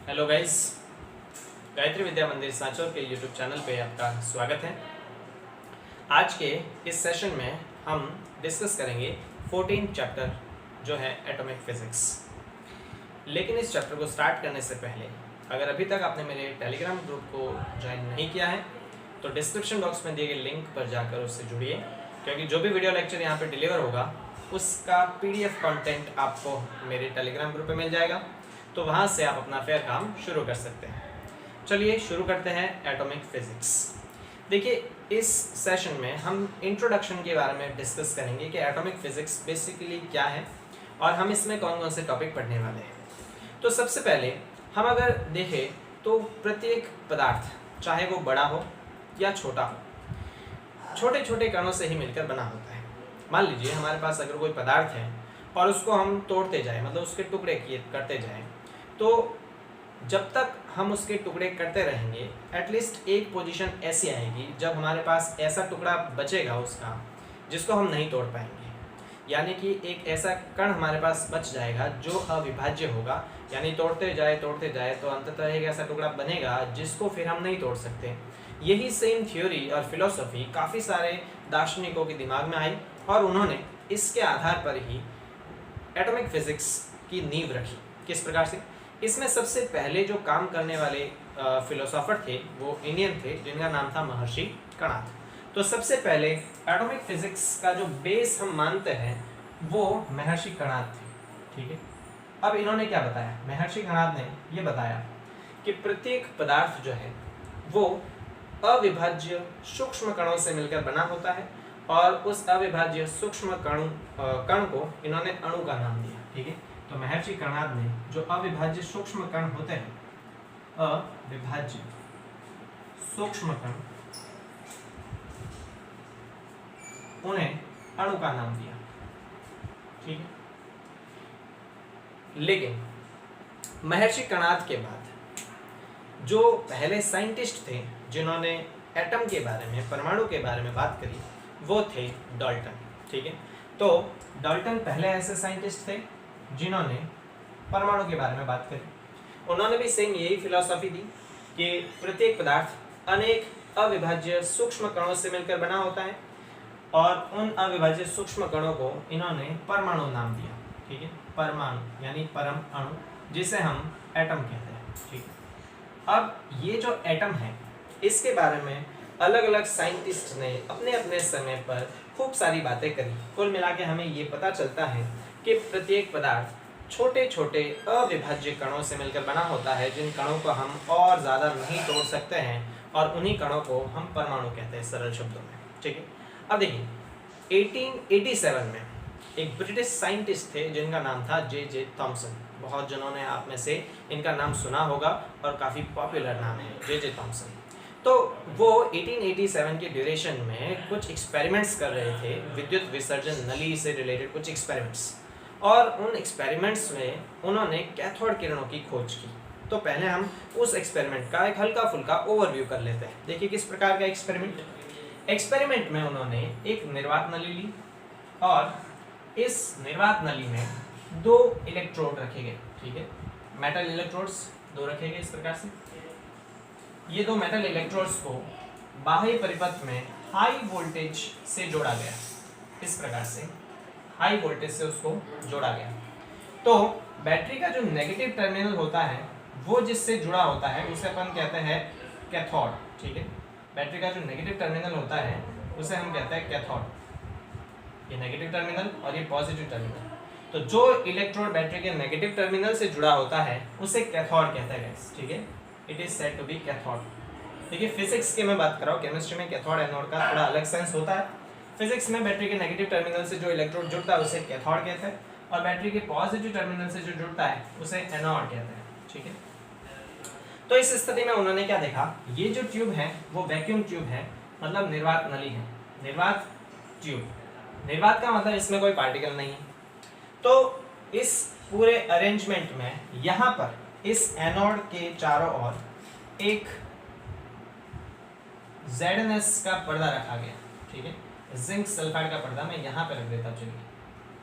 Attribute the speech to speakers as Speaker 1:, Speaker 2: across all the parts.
Speaker 1: Hello guys, Gayatri विद्या मंदिर सांचौर के YouTube channel पे आपका स्वागत है। आज के इस सेशन में हम डिस्कस करेंगे 14 चैप्टर जो है एटॉमिक फिजिक्स। लेकिन इस चैप्टर को स्टार्ट करने से पहले अगर अभी तक आपने मेरे टेलीग्राम ग्रुप को ज्वाइन नहीं किया है तो डिस्क्रिप्शन बॉक्स में दिए गए लिंक पर जाकर उससे जुड़िए, क्योंकि जो भी वीडियो लेक्चर यहाँ पर डिलीवर होगा उसका PDF कंटेंट आपको मेरे टेलीग्राम ग्रुप पे मिल जाएगा, तो वहाँ से आप अपना फेयर काम शुरू कर सकते हैं। चलिए शुरू करते हैं एटॉमिक फिजिक्स। देखिए, इस सेशन में हम इंट्रोडक्शन के बारे में डिस्कस करेंगे कि एटॉमिक फिजिक्स बेसिकली क्या है और हम इसमें कौन कौन से टॉपिक पढ़ने वाले हैं। तो सबसे पहले हम अगर देखें तो प्रत्येक पदार्थ, चाहे वो बड़ा हो या छोटा हो, छोटे छोटे कणों से ही मिलकर बना होता है। मान लीजिए हमारे पास अगर कोई पदार्थ है और उसको हम तोड़ते जाएं, मतलब उसके टुकड़े करते जाएं, तो जब तक हम उसके टुकड़े करते रहेंगे एटलीस्ट एक पोजीशन ऐसी आएगी जब हमारे पास ऐसा टुकड़ा बचेगा उसका जिसको हम नहीं तोड़ पाएंगे, यानी कि एक ऐसा कण हमारे पास बच जाएगा जो अविभाज्य होगा, यानी तोड़ते जाए तो अंततः एक ऐसा टुकड़ा बनेगा जिसको फिर हम नहीं तोड़ सकते। यही सेम थ्योरी और फिलॉसफी काफ़ी सारे दार्शनिकों के दिमाग में आई और उन्होंने इसके आधार पर ही एटॉमिक फिजिक्स की नींव रखी। किस प्रकार से? इसमें सबसे पहले जो काम करने वाले फिलोसोफर थे वो इंडियन थे, जिनका नाम था महर्षि कणाद। तो सबसे पहले एटॉमिक फिजिक्स का जो बेस हम मानते हैं वो महर्षि कणाद थे। ठीक है, अब इन्होंने क्या बताया? महर्षि कणाद ने ये बताया कि प्रत्येक पदार्थ जो है वो अविभाज्य सूक्ष्म कणों से मिलकर बना होता है और उस अविभाज्य सूक्ष्म कण को इन्होंने अणु का नाम दिया। ठीक है, तो महर्षि कणाद ने जो अविभाज्य सूक्ष्म कण होते हैं, अविभाज्य सूक्ष्म कण, उन्हें अणु का नाम दिया। ठीक है, लेकिन महर्षि कणाद के बाद जो पहले साइंटिस्ट थे जिन्होंने एटम के बारे में, परमाणु के बारे में बात करी, वो थे डाल्टन। ठीक है, तो डाल्टन पहले ऐसे साइंटिस्ट थे जिन्होंने परमाणु के बारे में बात करी। उन्होंने भी सेम यही फिलॉसफी दी कि प्रत्येक पदार्थ अनेक अविभाज्य सूक्ष्म कणों से मिलकर बना होता है और उन अविभाज्य सूक्ष्म कणों को इन्होंने परमाणु नाम दिया। ठीक है, परमाणु यानी परम अणु, जिसे हम एटम कहते हैं। ठीक है, अब ये जो एटम है इसके बारे में अलग अलग साइंटिस्ट ने अपने अपने समय पर खूब सारी बातें करी। कुल मिला के हमें ये पता चलता है कि प्रत्येक पदार्थ छोटे छोटे अविभाज्य कणों से मिलकर बना होता है, जिन कणों को हम और ज़्यादा नहीं तोड़ सकते हैं और उन्हीं कणों को हम परमाणु कहते हैं सरल शब्दों में। ठीक है, अब देखिए 1887 में एक ब्रिटिश साइंटिस्ट थे जिनका नाम था जे थॉमसन। बहुत जनों ने आप में से इनका नाम सुना होगा और काफ़ी पॉपुलर नाम है जे थॉमसन। तो वो 1887 के ड्यूरेशन में कुछ एक्सपेरिमेंट्स कर रहे थे, विद्युत विसर्जन नली से रिलेटेड कुछ एक्सपेरिमेंट्स, और उन एक्सपेरिमेंट्स में उन्होंने कैथोड किरणों की खोज की। तो पहले हम उस एक्सपेरिमेंट का एक हल्का फुल्का ओवरव्यू कर लेते हैं। देखिए किस प्रकार का एक्सपेरिमेंट में उन्होंने एक निर्वात नली ली और इस निर्वात नली में दो इलेक्ट्रोड रखे गए। ठीक है, मेटल इलेक्ट्रोड्स दो रखे गए इस प्रकार से। ये दो मेटल इलेक्ट्रोड्स को बाह्य परिपथ में हाई वोल्टेज से जोड़ा गया। इस प्रकार से हाई वोल्टेज से उसको जोड़ा गया। तो बैटरी का जो नेगेटिव टर्मिनल होता है वो जिससे जुड़ा होता है उसे अपन कहते हैं कैथोड। ठीक है, बैटरी का जो नेगेटिव टर्मिनल होता है उसे हम कहते हैं कैथोड। ये नेगेटिव टर्मिनल और ये पॉजिटिव टर्मिनल। तो जो इलेक्ट्रोड बैटरी के नेगेटिव टर्मिनल से जुड़ा होता है उसे कैथोड कहते हैं। ठीक है, it is said to be cathode. देखिए फिजिक्स की मैं बात कर रहा हूँ, केमिस्ट्री में कैथोड एनोड का थोड़ा अलग सेंस होता है। फिजिक्स में बैटरी के नेगेटिव टर्मिनल से जो इलेक्ट्रोड जुड़ता है उसे कैथोड कहते हैं और बैटरी के पॉजिटिव टर्मिनल से जो जुड़ता है उसे एनोड कहते हैं। ठीक है, तो इस स्थिति में उन्होंने क्या देखा, ये जो ट्यूब है वो वैक्यूम ट्यूब है, मतलब निर्वात नली है, निर्वात ट्यूब। निर्वात का मतलब इसमें कोई पार्टिकल नहीं है। तो इस पूरे अरेंजमेंट में यहाँ पर इस एनोड के चारों ओर एक ZnS का पर्दा रखा गया। ठीक है, जिंक सल्फाइड का पर्दा मैं यहाँ पे रख देता हूँ। चलिए,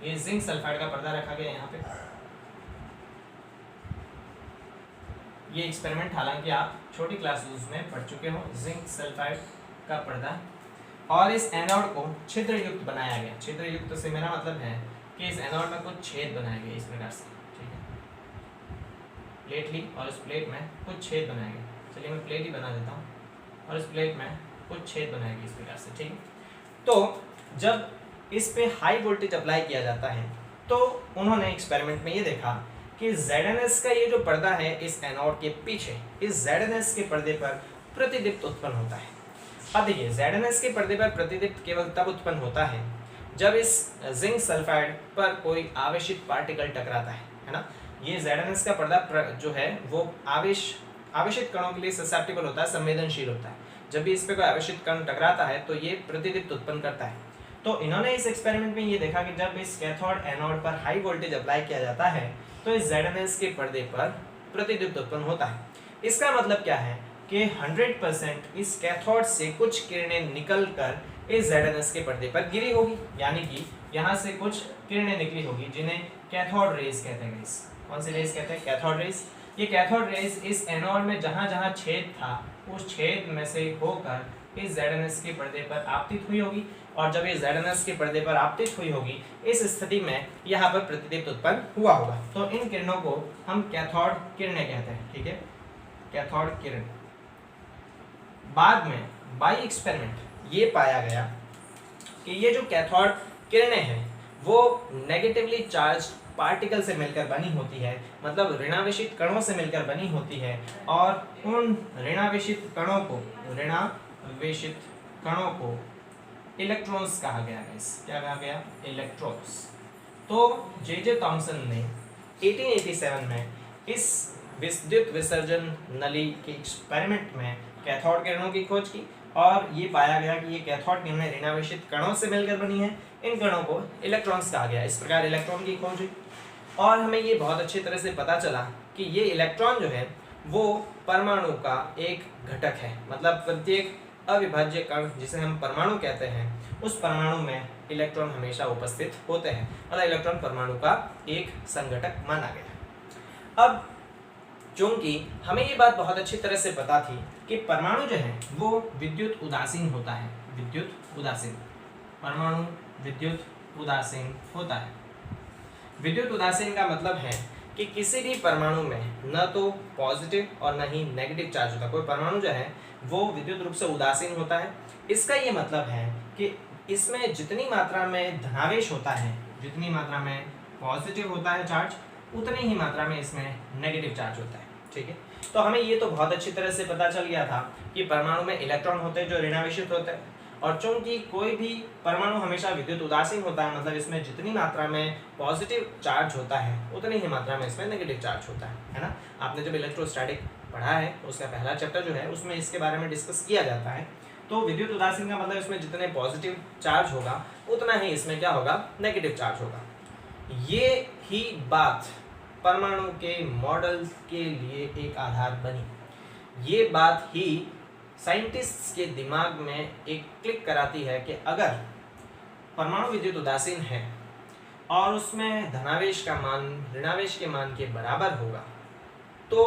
Speaker 1: ये जिंक सल्फाइड का पर्दा रखा गया यहाँ पे। ये एक्सपेरिमेंट हालांकि आप छोटी क्लासेस में पढ़ चुके हो, जिंक सल्फाइड का पर्दा, और इस एनोड को छिद्र युक्त बनाया गया। छिद्र युक्त से मेरा मतलब है कि इस एनोड में कुछ छेद बनाए गए इस प्रकार से, ठीक है, प्लेट ली और इस प्लेट में कुछ छेद बनाए गए। चलिए मैं प्लेट ही बना देता हूँ और इस प्लेट में कुछ छेद बनाए गए इस प्रकार से, ठीक है। तो जब इस पे हाई वोल्टेज अप्लाई किया जाता है तो उन्होंने एक्सपेरिमेंट में ये देखा कि ZNS का ये जो पर्दा है इस एनोड के पीछे, इस ZNS के पर्दे पर प्रतिदीप्त उत्पन्न होता है। अब देखिए ZNS के पर्दे पर प्रतिदीप्त केवल तब उत्पन्न होता है जब इस जिंक सल्फाइड पर कोई आवेशित पार्टिकल टकराता है ना। ये ZNS का पर्दा जो है वो आवेशित कणों के लिए ससेप्टेबल होता है, संवेदनशील होता है। जब भी इस पे कोई आवेशित कण टकराता है तो ये प्रतिदीप्त उत्पन्न करता है। तो इन्होंने इस एक्सपेरिमेंट में ये देखा कि जब इस कैथोड एनोड पर हाई वोल्टेज अप्लाई किया जाता है तो इस ZNS के पर्दे पर प्रतिदीप्त उत्पन्न होता है। इसका मतलब क्या है कि 100% इस कैथोड से कुछ किरणें निकलकर इस ZNS के पर्दे पर गिरी होगी, यानी कि यहाँ से कुछ किरणें निकली होगी जिन्हें कैथोड रेज कहते हैं। कौन सी रेज कहते हैं? Cathode rays. ये कैथोड रेज इस एनोड में जहाँ छेद था उस छेद में से होकर इस ZNS के पर्दे पर आपतित हुई होगी, और जब ये ZNS के पर्दे पर आपतित हुई होगी इस स्थिति में यहाँ पर प्रतिदीप्त उत्पन्न हुआ होगा। तो इन किरणों को हम कैथोड किरणें कहते हैं, ठीक है, कैथोड किरण। बाद में बाय एक्सपेरिमेंट ये पाया गया कि ये जो कैथोड किरणें हैं वो नेगेटिवली चार्ज पार्टिकल से मिलकर बनी होती है, मतलब ऋणावेशित कणों से मिलकर बनी होती है, और उन ऋणावेशित कणों को इलेक्ट्रॉन्स कहा गया है। क्या कहा गया? इलेक्ट्रॉन्स। तो जे थॉमसन ने 1887 में इस विद्युत विसर्जन नली के एक्सपेरिमेंट में कैथोड किरणों की खोज की, और ये पाया गया कि ये कैथोड किरणें ऋणावेशित कणों से मिलकर बनी है। इन कणों को इलेक्ट्रॉन्स कहा गया। इस प्रकार इलेक्ट्रॉन की खोज हुई और हमें ये बहुत अच्छी तरह से पता चला कि ये इलेक्ट्रॉन जो है वो परमाणु का एक घटक है, मतलब प्रत्येक अविभाज्य कण जिसे हम परमाणु कहते हैं उस परमाणु में इलेक्ट्रॉन हमेशा उपस्थित होते हैं, मतलब इलेक्ट्रॉन परमाणु का एक संघटक माना गया। अब चूंकि हमें ये बात बहुत अच्छी तरह से पता थी कि परमाणु जो है वो विद्युत उदासीन होता है, विद्युत उदासीन, परमाणु विद्युत उदासीन होता है। विद्युत उदासीन का मतलब है कि किसी भी परमाणु में न तो पॉजिटिव और न ही नेगेटिव चार्ज होता। कोई परमाणु जो है वो विद्युत रूप से उदासीन होता है। इसका ये मतलब है कि इसमें जितनी मात्रा में धनावेश होता है, जितनी मात्रा में पॉजिटिव होता है चार्ज, उतनी ही मात्रा में इसमें नेगेटिव चार्ज होता है, ठीक है। तो हमें ये तो बहुत अच्छी तरह से पता चल गया था कि परमाणु में इलेक्ट्रॉन होते हैं जो ऋणावेशित होते हैं, और चूंकि कोई भी परमाणु हमेशा विद्युत उदासीन होता है, मतलब इसमें जितनी मात्रा में पॉजिटिव चार्ज होता है उतनी ही मात्रा में इसमें नेगेटिव चार्ज होता है ना। आपने जब इलेक्ट्रोस्टैटिक पढ़ा है उसका पहला चैप्टर जो है उसमें इसके बारे में डिस्कस किया जाता है। तो विद्युत उदासीन का मतलब इसमें जितने पॉजिटिव चार्ज होगा उतना ही इसमें क्या होगा? नेगेटिव चार्ज होगा। ये ही बात परमाणु के मॉडल के लिए एक आधार बनी। ये बात ही साइंटिस्ट्स के दिमाग में एक क्लिक कराती है कि अगर परमाणु विद्युत उदासीन है और उसमें धनावेश का मान ऋणावेश के मान के बराबर होगा तो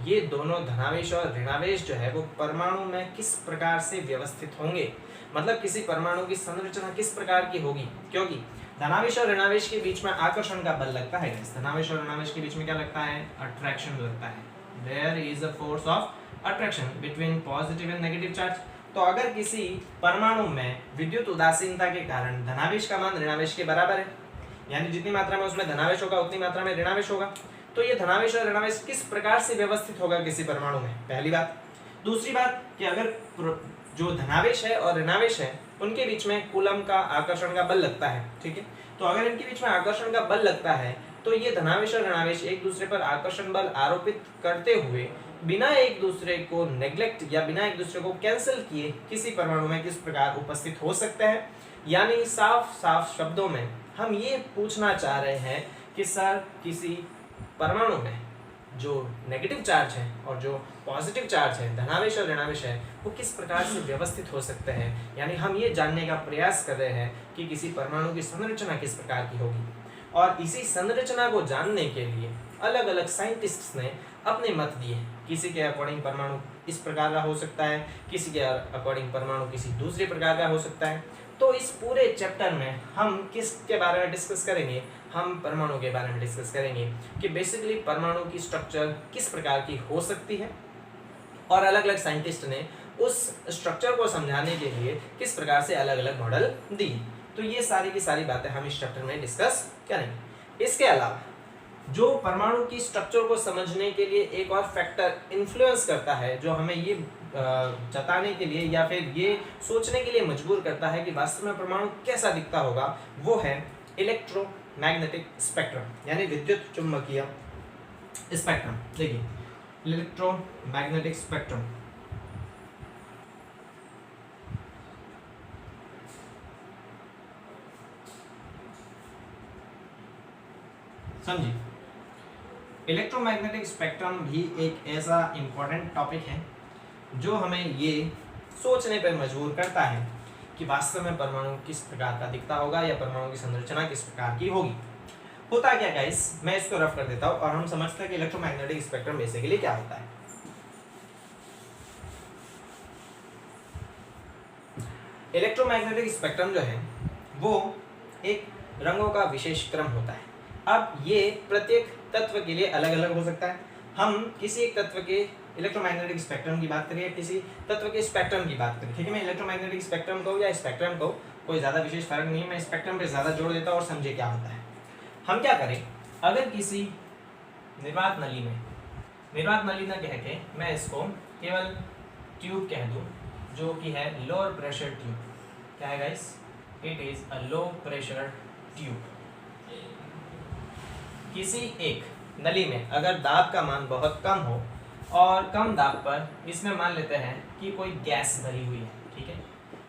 Speaker 1: ये दोनों धनावेश और ऋणावेश जो है वो परमाणु में किस प्रकार से व्यवस्थित होंगे, मतलब किसी परमाणु की संरचना किस प्रकार की होगी। क्योंकि धनावेश और ऋणावेश के बीच में आकर्षण का बल लगता है। धनावेश और ऋणावेश के बीच में क्या लगता है? अट्रैक्शन लगता है। There is a force of attraction between positive and negative charge. तो अगर किसी परमाणु में विद्युत उदासीनता के कारण धनावेश का मान ऋणावेश के बराबर है, यानी जितनी मात्रा में उसमें धनावेश होगा उतनी मात्रा में ऋणावेश होगा, तो ये धनावेश और ऋणावेश किस प्रकार से व्यवस्थित होगा किसी परमाणु में, पहली बात। दूसरी बात कि अगर जो धनावेश है और ऋणावेश है उनके बीच में कूलम का आकर्षण का बल लगता है, ठीक है। तो अगर इनके बीच में आकर्षण का बल लगता है तो ये धनावेश और ऋणावेश एक दूसरे पर आकर्षण बल आरोपित करते हुए बिना एक दूसरे को नेग्लेक्ट या बिना एक दूसरे को कैंसिल किए किसी परमाणु में किस प्रकार उपस्थित हो सकते हैं। यानी साफ साफ शब्दों में हम ये पूछना चाह रहे हैं कि सर किसी परमाणु में जो नेगेटिव चार्ज है और जो पॉजिटिव चार्ज है, धनावेश और ऋणावेश है, वो किस प्रकार से व्यवस्थित हो सकते हैं। यानी हम ये जानने का प्रयास कर रहे हैं कि किसी परमाणु की संरचना किस प्रकार की होगी, और इसी संरचना को जानने के लिए अलग अलग साइंटिस्ट्स ने अपने मत दिए कि किसी के अकॉर्डिंग परमाणु इस प्रकार का हो सकता है, किसी के अकॉर्डिंग परमाणु किसी दूसरे प्रकार का हो सकता है। तो इस पूरे चैप्टर में हम किसके बारे में डिस्कस करेंगे, हम परमाणु के बारे में डिस्कस करेंगे कि बेसिकली परमाणु की स्ट्रक्चर किस प्रकार की हो सकती है और अलग अलग साइंटिस्ट ने उस स्ट्रक्चर को समझाने के लिए किस प्रकार से अलग अलग मॉडल दिए। तो ये सारी की सारी बातें हम इस चैप्टर में डिस्कस करेंगे। इसके अलावा जो परमाणु की स्ट्रक्चर को समझने के लिए एक और फैक्टर इन्फ्लुएंस करता है, जो हमें ये जताने के लिए या फिर ये सोचने के लिए मजबूर करता है कि वास्तव में परमाणु कैसा दिखता होगा, वो है इलेक्ट्रोमैग्नेटिक स्पेक्ट्रम यानी विद्युत चुम्बकीय स्पेक्ट्रम। देखिए इलेक्ट्रोमैग्नेटिक स्पेक्ट्रम समझिए, इलेक्ट्रोमैग्नेटिक स्पेक्ट्रम भी एक ऐसा इंपॉर्टेंट टॉपिक है जो हमें ये सोचने पर मजबूर करता है कि वास्तव में परमाणु किस प्रकार का दिखता होगा या परमाणु की संरचना किस प्रकार की होगी। होता क्या गाइस, मैं इसको रफ कर देता हूँ और हम समझते हैं कि इलेक्ट्रोमैग्नेटिक स्पेक्ट्रम बेसिकली क्या होता है। इलेक्ट्रोमैग्नेटिक स्पेक्ट्रम जो है वो एक रंगों का विशेष क्रम होता है। अब ये प्रत्येक तत्व के लिए अलग अलग हो सकता है। हम किसी एक तत्व के इलेक्ट्रोमैग्नेटिक स्पेक्ट्रम की बात करें, किसी तत्व के स्पेक्ट्रम की बात करें, ठीक है। मैं इलेक्ट्रोमैग्नेटिक स्पेक्ट्रम कहूँ या स्पेक्ट्रम कहूँ, कोई ज़्यादा विशेष फर्क नहीं है। मैं स्पेक्ट्रम पे ज़्यादा जोड़ देता हूँ और समझे क्या होता है। हम क्या करें, अगर किसी निर्वात नली में, निर्वात नली ना कह के मैं इसको केवल ट्यूब कह दूँ, जो कि है लोअर प्रेशर ट्यूब। क्या है guys, it is a low pressure tube. किसी एक नली में अगर दाब का मान बहुत कम हो और कम दाब पर इसमें मान लेते हैं कि कोई गैस भरी हुई है, ठीक है।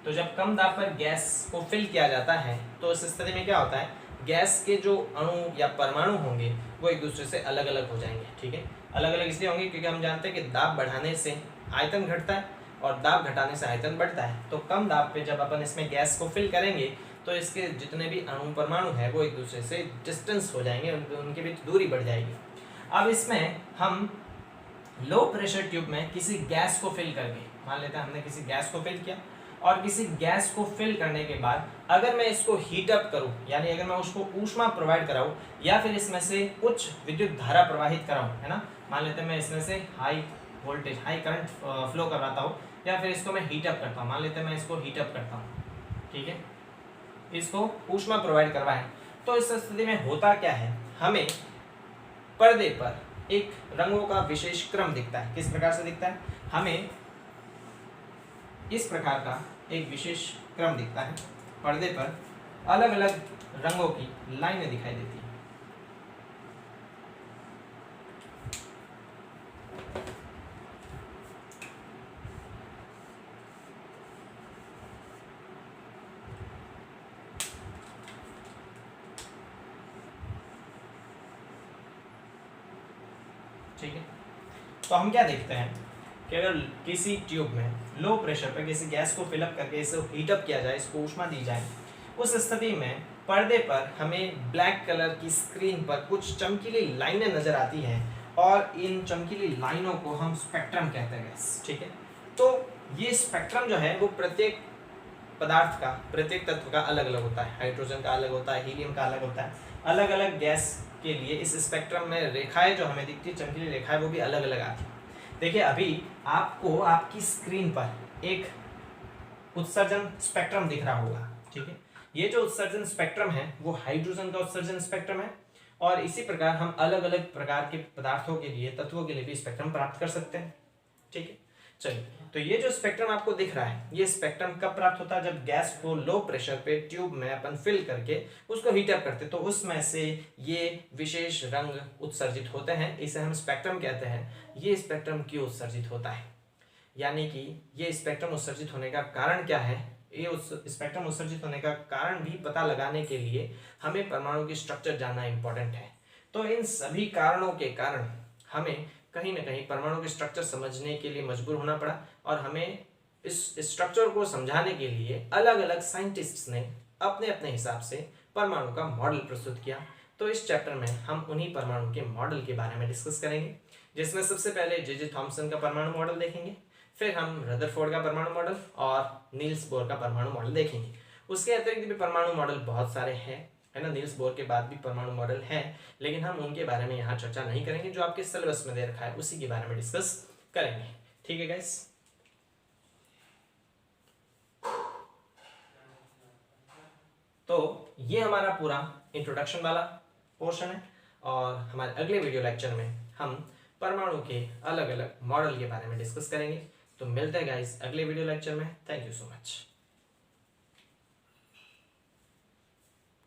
Speaker 1: तो जब कम दाब पर गैस को फिल किया जाता है तो उस स्थिति में क्या होता है, गैस के जो अणु या परमाणु होंगे वो एक दूसरे से अलग अलग हो जाएंगे, ठीक है। अलग अलग इसलिए होंगे क्योंकि हम जानते हैं कि दाब बढ़ाने से आयतन घटता है और दाब घटाने से आयतन बढ़ता है। तो कम दाब पे जब अपन इसमें गैस को फिल करेंगे तो इसके जितने भी अणु परमाणु है वो एक दूसरे से डिस्टेंस हो जाएंगे, उनके बीच दूरी बढ़ जाएगी। अब इसमें हम लो प्रेशर ट्यूब में किसी गैस को फिल करके, मान लेते हैं हमने किसी गैस को फिल किया और किसी गैस को फिल करने के बाद अगर मैं इसको हीट अप करूं, यानी अगर मैं उसको ऊष्मा प्रोवाइड कराऊं या फिर इसमें से कुछ विद्युत धारा प्रवाहित कराऊं, है ना। मान लेते हैं मैं इसमें से high voltage, high current flow करवाता हूँ या फिर इसको मैं हीट अप करता हूँ। मान लेते हैं मैं इसको हीट अप करता हूँ, ठीक है, इसको ऊष्मा प्रोवाइड करवाएं, तो इस स्थिति में होता क्या है, हमें पर्दे पर एक रंगों का विशेष क्रम दिखता है। किस प्रकार से दिखता है, हमें इस प्रकार का एक विशेष क्रम दिखता है। पर्दे पर अलग अलग रंगों की लाइनें दिखाई देती हैं। ठीक है, तो हम क्या देखते हैं कि अगर किसी ट्यूब में लो प्रेशर पर किसी गैस को फिलअप करके इसे हीटअप किया जाए, इसको ऊष्मा दी जाए, उस स्थिति में पर्दे पर हमें ब्लैक कलर की स्क्रीन पर कुछ चमकीली लाइनें नजर आती हैं और इन चमकीली लाइनों को हम स्पेक्ट्रम कहते हैं, ठीक है। तो ये स्पेक्ट्रम जो है वो प्रत्येक पदार्थ का, प्रत्येक तत्व का अलग अलग होता है। हाइड्रोजन का अलग होता है, हीलियम का अलग होता है। अलग अलग गैस के लिए इस स्पेक्ट्रम में रेखाएं जो हमें दिखती है, चमकीली रेखाएं, वो भी अलग अलग आती है। देखिए अभी आपको आपकी स्क्रीन पर एक उत्सर्जन स्पेक्ट्रम दिख रहा होगा, ठीक है। ये जो उत्सर्जन स्पेक्ट्रम है वो हाइड्रोजन का उत्सर्जन स्पेक्ट्रम है और इसी प्रकार हम अलग अलग प्रकार के पदार्थों के लिए, तत्वों के लिए भी स्पेक्ट्रम प्राप्त कर सकते हैं, ठीक है। चलिए, तो ये जो स्पेक्ट्रम आपको दिख रहा है, ये स्पेक्ट्रम कब प्राप्त होता है, जब गैस को लो प्रेशर पे ट्यूब में अपन फिल करके उसको हीट अप करते, तो उसमें से ये विशेष रंग उत्सर्जित होते हैं, इसे हम स्पेक्ट्रम कहते हैं। ये स्पेक्ट्रम क्यों उत्सर्जित होता है, यानी कि ये स्पेक्ट्रम उत्सर्जित होने का कारण क्या है, ये स्पेक्ट्रम उत्सर्जित होने का कारण भी पता लगाने के लिए हमें परमाणु की स्ट्रक्चर जानना इंपॉर्टेंट है। तो इन सभी कारणों के कारण हमें कहीं ना कहीं परमाणु की स्ट्रक्चर समझने के लिए मजबूर होना पड़ा और हमें इस स्ट्रक्चर को समझाने के लिए अलग अलग साइंटिस्ट्स ने अपने अपने हिसाब से परमाणु का मॉडल प्रस्तुत किया। तो इस चैप्टर में हम उन्हीं परमाणु के मॉडल के बारे में डिस्कस करेंगे, जिसमें सबसे पहले जे थॉमसन का परमाणु मॉडल देखेंगे, फिर हम रदरफोर्ड का परमाणु मॉडल और नील्स बोर का परमाणु मॉडल देखेंगे। उसके अतिरिक्त भी परमाणु मॉडल बहुत सारे हैं, है ना, नील्स बोर के बाद भी परमाणु मॉडल हैं, लेकिन हम उनके बारे में यहाँ चर्चा नहीं करेंगे। जो आपके सिलेबस में दे रखा है उसी के बारे में डिस्कस करेंगे। ठीक है गाइस। तो ये हमारा पूरा इंट्रोडक्शन वाला पोर्शन है, और हमारे अगले वीडियो लेक्चर में हम परमाणु के अलग अलग मॉडल के बारे में डिस्कस करेंगे। तो मिलते हैं गाइस अगले वीडियो लेक्चर में। Thank you so much.